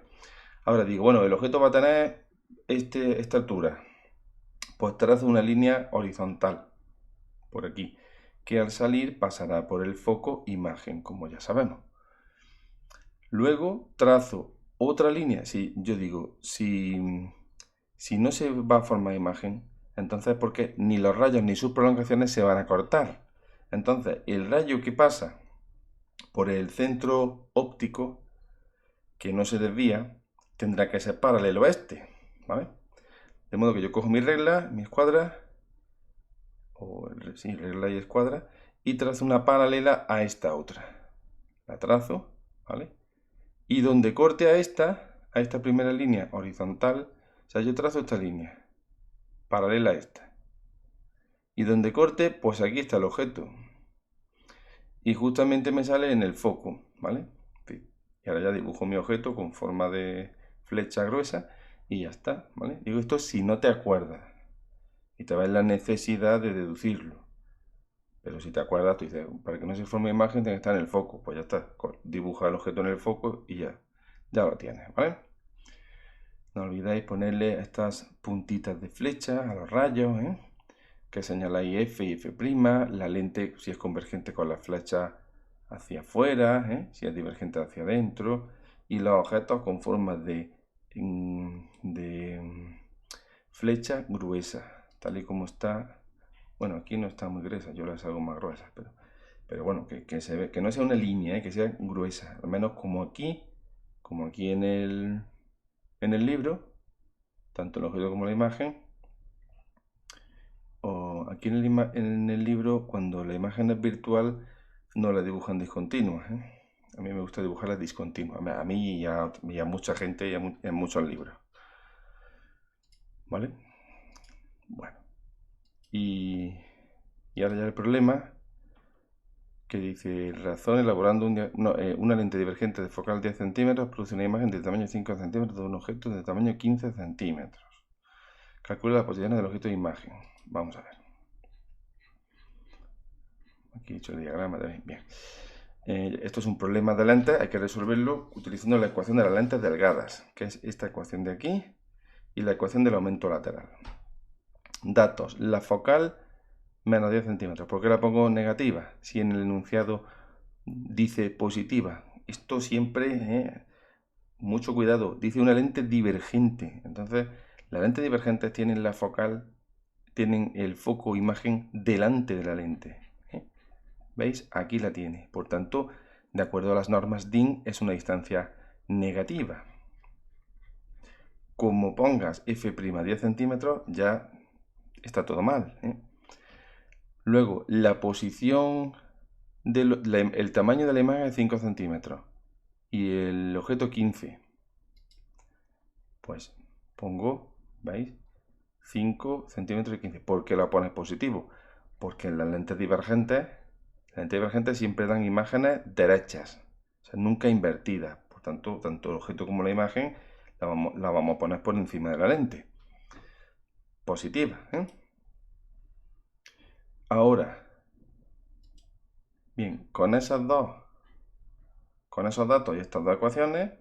Ahora digo, bueno, el objeto va a tener esta altura. Pues trazo una línea horizontal por aquí, que al salir pasará por el foco imagen, como ya sabemos. Luego trazo otra línea. Si yo digo, si no se va a formar imagen, entonces es porque ni los rayos ni sus prolongaciones se van a cortar. Entonces, el rayo que pasa por el centro óptico, que no se desvía, tendrá que ser paralelo a este, ¿vale? De modo que yo cojo mi regla, mi escuadra, sí, regla y escuadra, y trazo una paralela a esta otra. La trazo, ¿vale? Y donde corte a esta primera línea horizontal, o sea, yo trazo esta línea, paralela a esta. Y donde corte, pues aquí está el objeto. Y justamente me sale en el foco, ¿vale? Y ahora ya dibujo mi objeto con forma de flecha gruesa y ya está, ¿vale? Digo esto si no te acuerdas y te ves la necesidad de deducirlo. Pero si te acuerdas, tú dices, para que no se forme imagen tiene que estar en el foco. Pues ya está, dibuja el objeto en el foco y ya lo tienes, ¿vale? No olvidáis ponerle estas puntitas de flecha a los rayos, ¿eh? Que señaláis F y F', la lente si es convergente con la flecha hacia afuera, ¿eh? Si es divergente hacia adentro, y los objetos con formas de flecha gruesa, tal y como está. Bueno, aquí no está muy gruesa, yo las hago más gruesas, pero bueno, que se ve, que no sea una línea, que sea gruesa, al menos como aquí en el libro, tanto el objeto como la imagen. O aquí en el libro, cuando la imagen es virtual, no la dibujan discontinua, ¿eh? A mí me gusta dibujarla discontinua, a mí y a mucha gente y en muchos libros, ¿vale? Bueno, y ahora ya el problema que dice, razón elaborando una lente divergente de focal 10 centímetros produce una imagen de tamaño 5 centímetros de un objeto de tamaño 15 centímetros. Calcula la posición del objeto de imagen. Vamos a ver. Aquí he hecho el diagrama también. Bien. Esto es un problema de lentes, hay que resolverlo utilizando la ecuación de las lentes delgadas, que es esta ecuación de aquí, y la ecuación del aumento lateral. Datos, la focal menos 10 centímetros. ¿Por qué la pongo negativa? Si en el enunciado dice positiva. Esto siempre, mucho cuidado, dice una lente divergente. Entonces, las lentes divergentes tienen la focal, tienen el foco imagen delante de la lente. ¿Veis? Aquí la tiene. Por tanto, de acuerdo a las normas DIN, es una distancia negativa. Como pongas f' 10 centímetros, ya está todo mal, ¿eh? Luego, la posición, el tamaño de la imagen es 5 centímetros y el objeto 15. Pues pongo, ¿veis? 5 centímetros y 15. ¿Por qué lo pones positivo? Porque en las lentes divergentes siempre dan imágenes derechas, o sea, nunca invertidas. Por tanto, tanto el objeto como la imagen la vamos a poner por encima de la lente. Positiva, ¿eh? Ahora, bien, con esos datos y estas dos ecuaciones,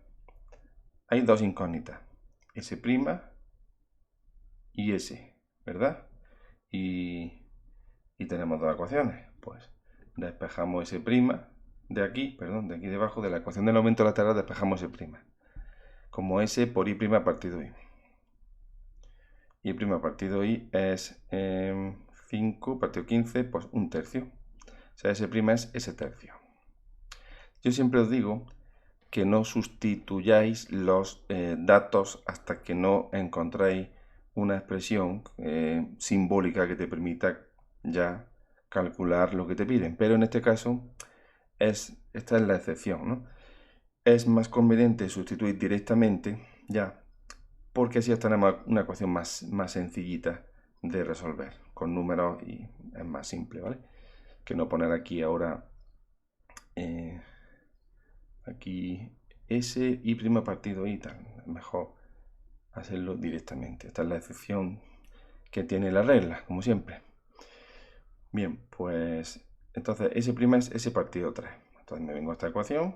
hay dos incógnitas, S' y S, ¿verdad? Y tenemos dos ecuaciones, pues despejamos S' de aquí debajo de la ecuación del aumento lateral, despejamos S', como S por I' partido I. Y I' partido I es 5 partido 15, pues 1/3. O sea, S' es S tercio. Yo siempre os digo que no sustituyáis los datos hasta que no encontréis una expresión simbólica que te permita ya calcular lo que te piden. Pero en este caso, esta es la excepción, ¿no? Es más conveniente sustituir directamente ya porque así ya tenemos una ecuación más sencillita de resolver, con números y es más simple, ¿vale? Que no poner aquí ahora, aquí S, Y' partido Y tal, es mejor hacerlo directamente. Esta es la excepción que tiene la regla, como siempre. Bien, pues entonces S' es S partido 3. Entonces me vengo a esta ecuación,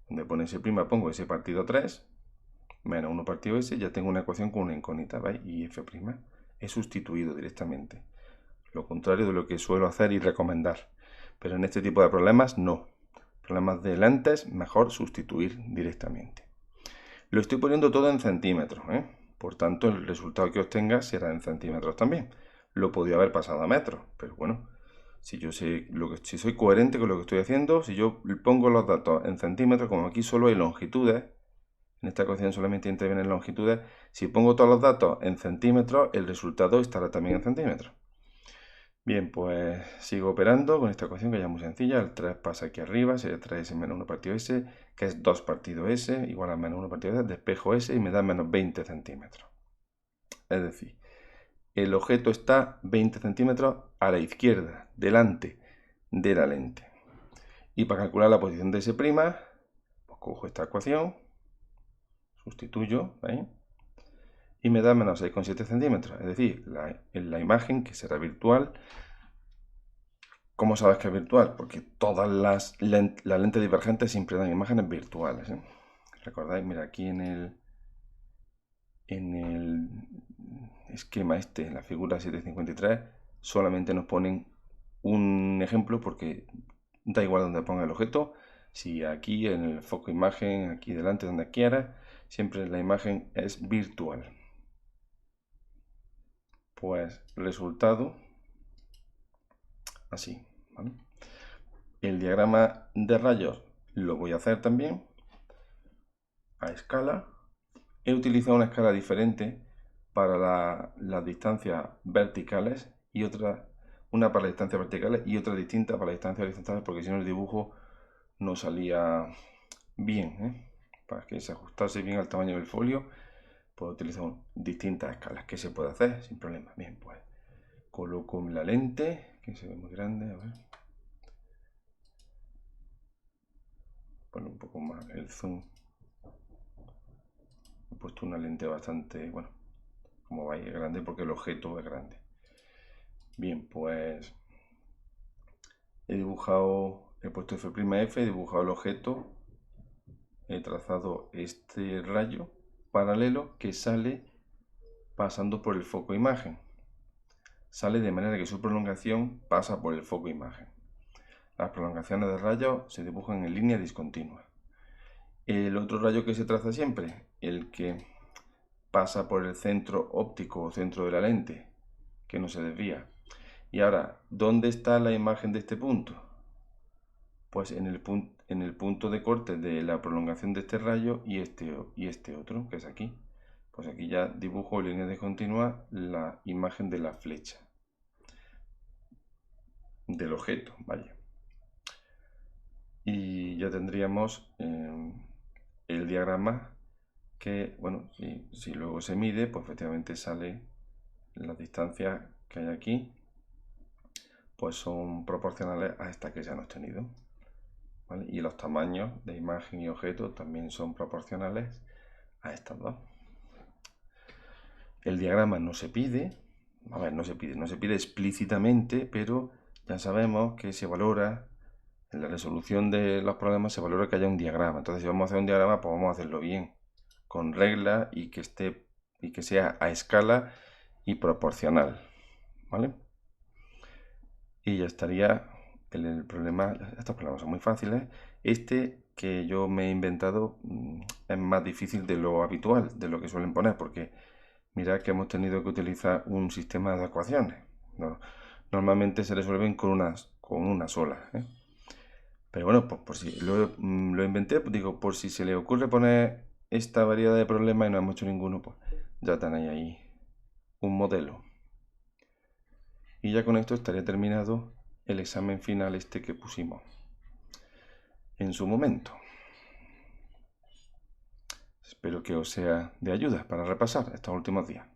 donde pone S', pongo S partido 3, menos 1 partido S, ya tengo una ecuación con una incógnita, ¿veis? Y F' he sustituido directamente. Lo contrario de lo que suelo hacer y recomendar. Pero en este tipo de problemas, no. Problemas de lentes, mejor sustituir directamente. Lo estoy poniendo todo en centímetros, ¿eh? Por tanto, el resultado que obtenga será en centímetros también. Lo podría haber pasado a metros, pero bueno, si yo sé si soy coherente con lo que estoy haciendo, si yo pongo los datos en centímetros, como aquí solo hay longitudes, en esta ecuación solamente intervienen longitudes, si pongo todos los datos en centímetros, el resultado estará también en centímetros. Bien, pues sigo operando con esta ecuación que ya es muy sencilla. El 3 pasa aquí arriba, sería 3s menos 1 partido s, que es 2 partido s, igual a menos 1 partido s, despejo s y me da menos 20 centímetros. Es decir, el objeto está 20 centímetros a la izquierda, delante de la lente. Y para calcular la posición de S', pues cojo esta ecuación, sustituyo, ¿veis? Y me da menos 6,7 centímetros. Es decir, la imagen, que será virtual. ¿Cómo sabes que es virtual? Porque todas las lentes divergentes siempre dan imágenes virtuales, ¿eh? ¿Recordáis? Mira, aquí en el esquema este, en la figura 753, solamente nos ponen un ejemplo porque da igual donde ponga el objeto. Si aquí en el foco imagen, aquí delante, donde quiera, siempre la imagen es virtual. Pues resultado así, ¿vale? El diagrama de rayos lo voy a hacer también a escala. He utilizado una escala diferente para las distancias verticales y una para las distancias verticales y otra distinta para las distancias horizontales, porque si no el dibujo no salía bien, ¿eh? Para que se ajustase bien al tamaño del folio, pues utilizar distintas escalas, que se puede hacer sin problema. Bien, pues coloco la lente, que se ve muy grande, a ver. Pongo un poco más el zoom. He puesto una lente bastante, bueno, como veis es grande porque el objeto es grande. Bien, pues he puesto F'F, he dibujado el objeto, he trazado este rayo paralelo que sale pasando por el foco imagen. Sale de manera que su prolongación pasa por el foco imagen. Las prolongaciones de rayos se dibujan en línea discontinua. El otro rayo que se traza siempre, el que pasa por el centro óptico o centro de la lente, que no se desvía. Y ahora, ¿dónde está la imagen de este punto? Pues en el punto de corte de la prolongación de este rayo y este otro, que es aquí. Pues aquí ya dibujo en línea discontinua la imagen de la flecha, del objeto, vaya. Y ya tendríamos el diagrama que, bueno, si luego se mide, pues efectivamente sale las distancias que hay aquí, pues son proporcionales a estas que se han obtenido, ¿vale? Y los tamaños de imagen y objeto también son proporcionales a estas dos. El diagrama no se pide, a ver, no se pide explícitamente, pero ya sabemos que se valora, en la resolución de los problemas se valora que haya un diagrama. Entonces, si vamos a hacer un diagrama, pues vamos a hacerlo bien, con regla y que sea a escala y proporcional, ¿vale? Y ya estaría el problema. Estos problemas son muy fáciles. Este que yo me he inventado es más difícil de lo habitual, de lo que suelen poner, porque mirad que hemos tenido que utilizar un sistema de ecuaciones. Normalmente se resuelven con una sola, ¿eh? Pero bueno, pues por si lo inventé, pues digo, por si se le ocurre poner esta variedad de problemas y no hemos hecho ninguno, pues ya tenéis ahí un modelo. Y ya con esto estaría terminado el examen final este que pusimos en su momento. Espero que os sea de ayuda para repasar estos últimos días.